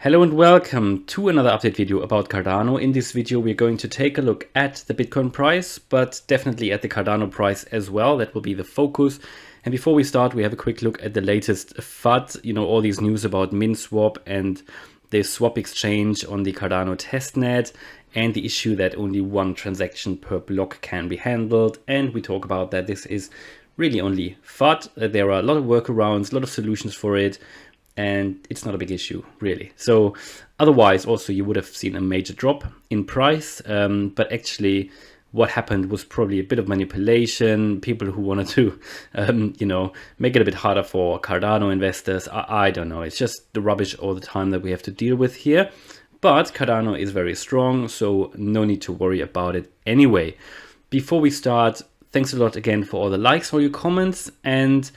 Hello and welcome to another update video about Cardano. In this video, we're going to take a look at the Bitcoin price, but definitely at the Cardano price as well. That will be the focus. And before we start, we have a quick look at the latest FUD, all these news about MinSwap and the swap exchange on the Cardano testnet and the issue that only one transaction per block can be handled. And we talk about that this is really only FUD. There are a lot of workarounds, a lot of solutions for it. And it's not a big issue, really. So otherwise, also, you would have seen a major drop in price. But actually, what happened was probably a bit of manipulation. People who wanted to, make it a bit harder for Cardano investors. I don't know. It's just the rubbish all the time that we have to deal with here. But Cardano is very strong, so no need to worry about it anyway. Before we start, thanks a lot again for all the likes, all your comments. And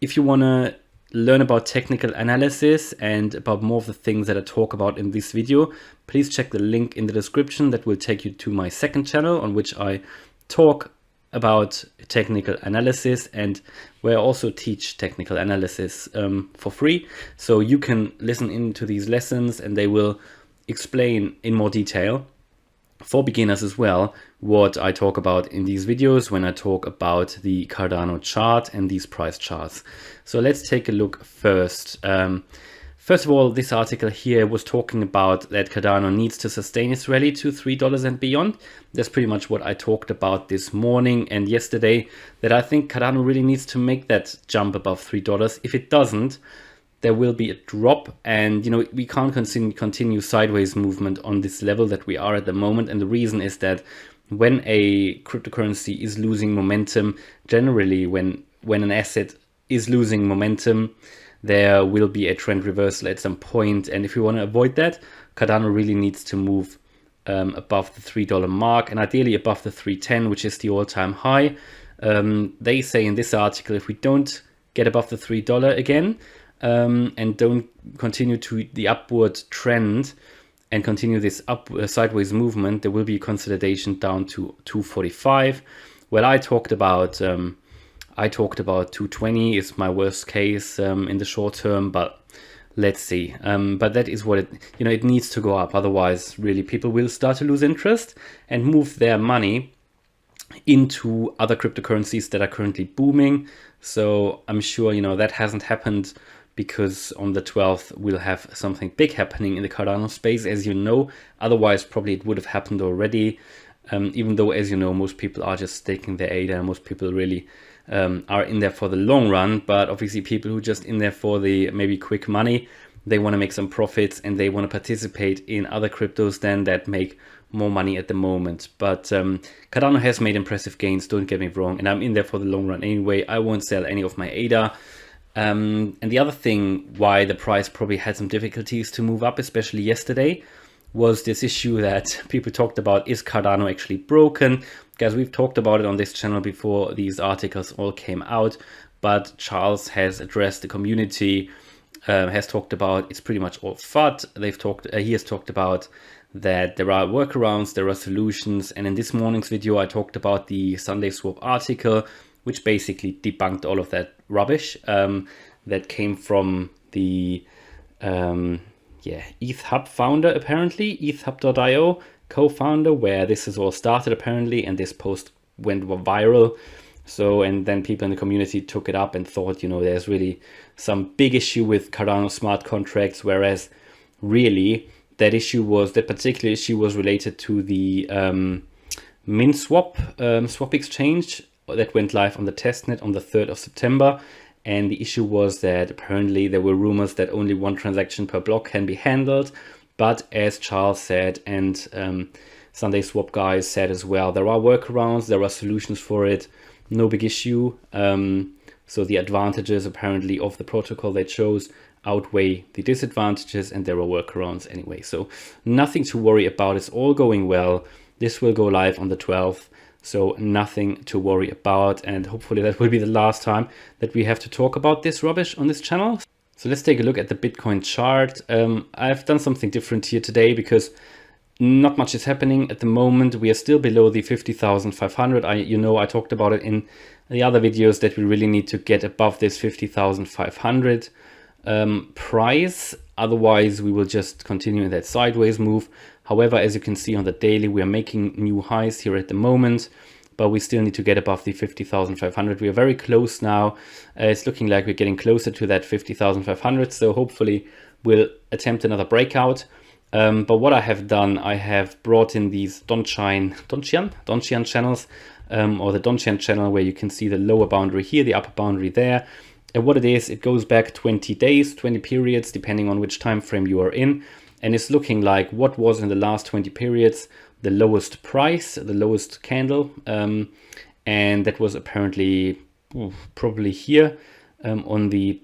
if you want to learn about technical analysis and about more of the things that I talk about in this video, please check the link in the description. That will take you to my second channel on which I talk about technical analysis and where I also teach technical analysis for free. So you can listen into these lessons and they will explain in more detail for beginners as well what I talk about in these videos when I talk about the Cardano chart and these price charts. So let's take a look first. First of all, this article here was talking about that Cardano needs to sustain its rally to $3 and beyond. That's pretty much what I talked about this morning and yesterday, that I think Cardano really needs to make that jump above $3. If it doesn't, there will be a drop, and we can't continue sideways movement on this level that we are at the moment. And the reason is that when a cryptocurrency is losing momentum, generally when an asset is losing momentum, there will be a trend reversal at some point. And if you want to avoid that, Cardano really needs to move above the $3 mark and ideally above the 310, which is the all-time high. They say in this article, if we don't get above the $3 again, and don't continue to the upward trend and continue this sideways movement, there will be a consolidation down to 245. Well, I talked about 220 is my worst case in the short term, but let's see. But that is what it needs to go up. Otherwise, really, people will start to lose interest and move their money into other cryptocurrencies that are currently booming. So I'm sure that hasn't happened, because on the 12th we'll have something big happening in the Cardano space, as you know. Otherwise, probably it would have happened already, even though, as you know, most people are just staking their ADA. Most people really are in there for the long run. But obviously people who are just in there for the maybe quick money, they want to make some profits and they want to participate in other cryptos then that make more money at the moment. But Cardano has made impressive gains, don't get me wrong, and I'm in there for the long run anyway. I won't sell any of my ADA. And the other thing why the price probably had some difficulties to move up, especially yesterday, was this issue that people talked about: is Cardano actually broken? Guys, we've talked about it on this channel before these articles all came out, but Charles has addressed the community, has talked about it's pretty much all FUD. He has talked about that there are workarounds, there are solutions, and in this morning's video I talked about the Sunday Swap article, which basically debunked all of that rubbish that came from the ETH Hub founder, apparently, ETHHub.io co-founder, where this is all started apparently, and this post went viral. So, and then people in the community took it up and thought, there's really some big issue with Cardano smart contracts, whereas really that particular issue was related to the MinSwap swap exchange that went live on the testnet on the 3rd of September. And the issue was that apparently there were rumors that only one transaction per block can be handled. But as Charles said, and Sunday Swap guys said as well, there are workarounds, there are solutions for it, no big issue. So the advantages apparently of the protocol they chose outweigh the disadvantages, and there are workarounds anyway. So nothing to worry about, it's all going well. This will go live on the 12th. So nothing to worry about, and hopefully that will be the last time that we have to talk about this rubbish on this channel. So let's take a look at the Bitcoin chart. I've done something different here today because not much is happening at the moment. We are still below the 50,500. I talked about it in the other videos that we really need to get above this 50,500 price. Otherwise, we will just continue in that sideways move. However, as you can see on the daily, we are making new highs here at the moment, but we still need to get above the 50,500. We are very close now. It's looking like we're getting closer to that 50,500. So hopefully we'll attempt another breakout. But what I have done, I have brought in these Donchian channels, or the Donchian channel, where you can see the lower boundary here, the upper boundary there. And what it is, it goes back 20 days, 20 periods, depending on which time frame you are in. And it's looking like what was in the last 20 periods, the lowest price, the lowest candle. And that was apparently probably here on the,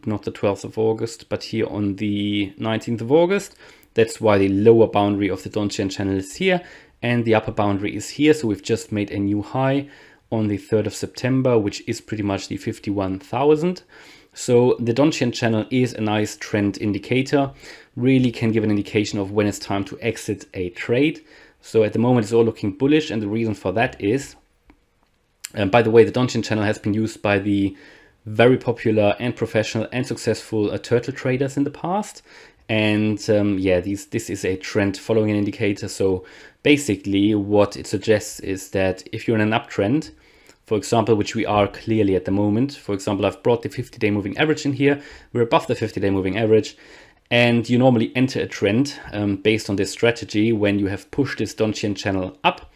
not the 12th of August, but here on the 19th of August. That's why the lower boundary of the Donchian channel is here and the upper boundary is here. So we've just made a new high on the 3rd of September, which is pretty much the 51,000. So the Donchian channel is a nice trend indicator, really can give an indication of when it's time to exit a trade. So at the moment it's all looking bullish, and the reason for that is, by the way, the Donchian channel has been used by the very popular and professional and successful turtle traders in the past. And yeah, this is a trend following an indicator. So basically what it suggests is that if you're in an uptrend, for example, which we are clearly at the moment, for example, I've brought the 50-day moving average in here. We're above the 50-day moving average. And you normally enter a trend based on this strategy when you have pushed this Donchian channel up.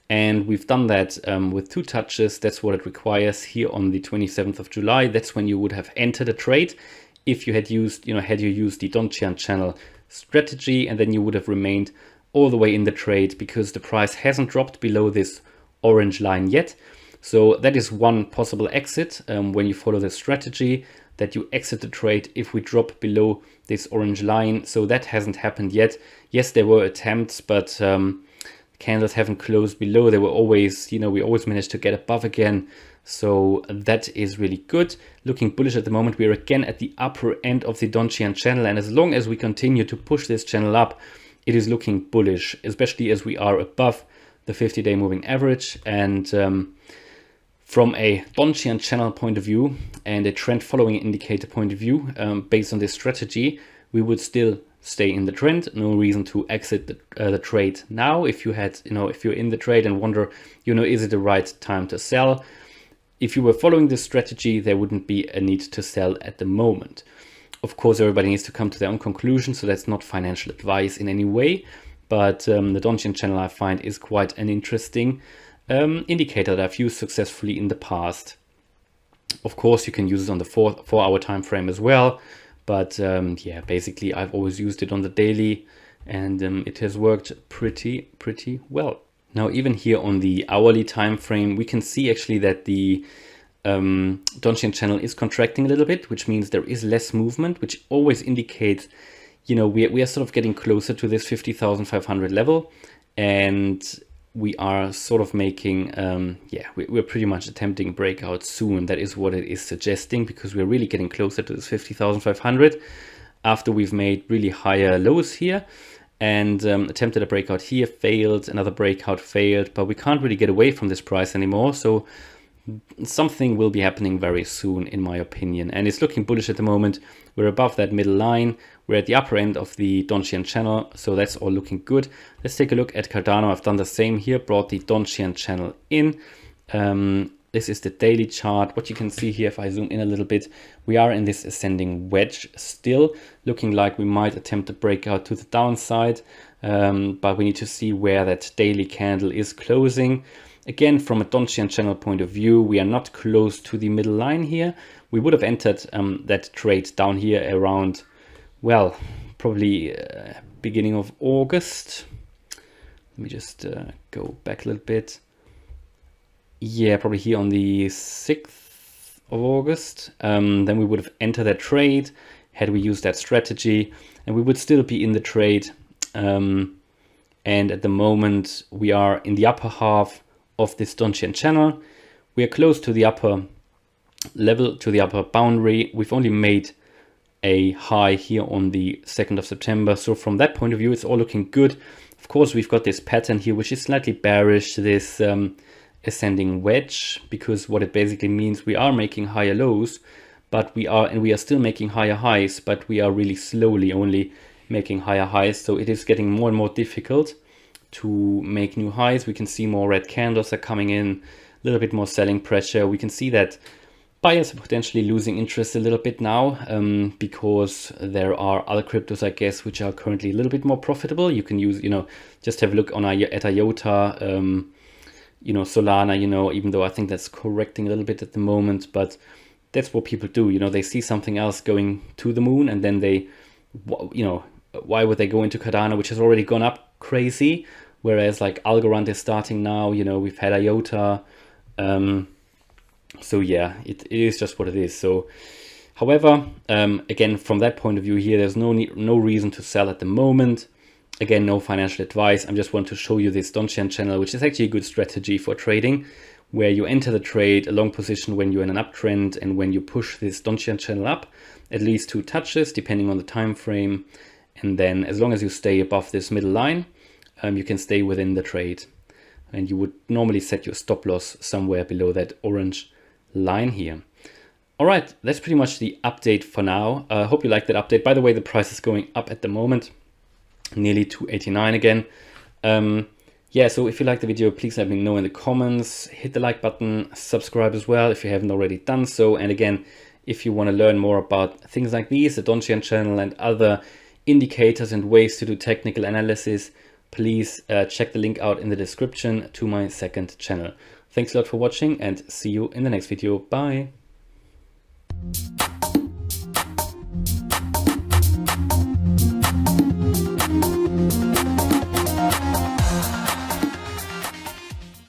And we've done that with 2 touches. That's what it requires here on the 27th of July. That's when you would have entered a trade. If you had used, had you used the Donchian channel strategy, and then you would have remained all the way in the trade because the price hasn't dropped below this orange line yet. So that is one possible exit when you follow the strategy, that you exit the trade if we drop below this orange line. So that hasn't happened yet. Yes, there were attempts, but candles haven't closed below. They were always, we always managed to get above again. So that is really good. Looking bullish at the moment. We're again at the upper end of the Donchian channel. And as long as we continue to push this channel up, it is looking bullish, especially as we are above the 50-day moving average. And from a Donchian channel point of view and a trend following indicator point of view, based on this strategy, we would still stay in the trend. No reason to exit the trade now. If you had, if you're in the trade and wonder, is it the right time to sell? If you were following this strategy, there wouldn't be a need to sell at the moment. Of course, everybody needs to come to their own conclusion, so that's not financial advice in any way. But the Donchian channel, I find, is quite an interesting indicator that I've used successfully in the past. Of course, you can use it on the 4-hour time frame as well. But yeah, basically, I've always used it on the daily, and it has worked pretty well. Now, even here on the hourly time frame, we can see actually that the Donchian channel is contracting a little bit, which means there is less movement, which always indicates, we are sort of getting closer to this 50,500 level, and we are sort of making, we're pretty much attempting breakout soon. That is what it is suggesting, because we're really getting closer to this 50,500 after we've made really higher lows here. And attempted a breakout here, failed, another breakout failed, but we can't really get away from this price anymore. So something will be happening very soon, in my opinion. And it's looking bullish at the moment. We're above that middle line. We're at the upper end of the Donchian channel. So that's all looking good. Let's take a look at Cardano. I've done the same here, brought the Donchian channel in. This is the daily chart. What you can see here, if I zoom in a little bit, we are in this ascending wedge still, looking like we might attempt a breakout to the downside, but we need to see where that daily candle is closing. Again, from a Donchian channel point of view, we are not close to the middle line here. We would have entered that trade down here around, well, probably beginning of August. Let me just go back a little bit. Yeah, probably here on the 6th of August. Then we would have entered that trade had we used that strategy, and we would still be in the trade. And at the moment, we are in the upper half of this Donchian channel. We are close to the upper level, to the upper boundary. We've only made a high here on the 2nd of September. So from that point of view, it's all looking good. Of course, we've got this pattern here, which is slightly bearish, this ascending wedge, because what it basically means, we are making higher lows, but we are still making higher highs, but we are really slowly only making higher highs. So it is getting more and more difficult to make new highs. We can see more red candles are coming in, a little bit more selling pressure. We can see that buyers are potentially losing interest a little bit now, because there are other cryptos, I guess, which are currently a little bit more profitable. You can use, just have a look at IOTA, Solana, even though I think that's correcting a little bit at the moment, but that's what people do. They see something else going to the moon, and then they, why would they go into Cardano, which has already gone up crazy? Whereas like Algorand is starting now, we've had IOTA. So yeah, it is just what it is. So, however, again, from that point of view here, there's no reason to sell at the moment. Again, no financial advice. I just want to show you this Donchian channel, which is actually a good strategy for trading, where you enter the trade, a long position when you're in an uptrend, and when you push this Donchian channel up, at least 2 touches, depending on the time frame. And then as long as you stay above this middle line, you can stay within the trade. And you would normally set your stop loss somewhere below that orange line here. All right, that's pretty much the update for now. I hope you liked that update. By the way, the price is going up at the moment, nearly 289 again. Yeah, so if you like the video, please let me know in the comments. Hit the like button, subscribe as well if you haven't already done so. And again, if you want to learn more about things like these, the Donchian channel and other indicators and ways to do technical analysis, please check the link out in the description to my second channel. Thanks a lot for watching, and see you in the next video. Bye.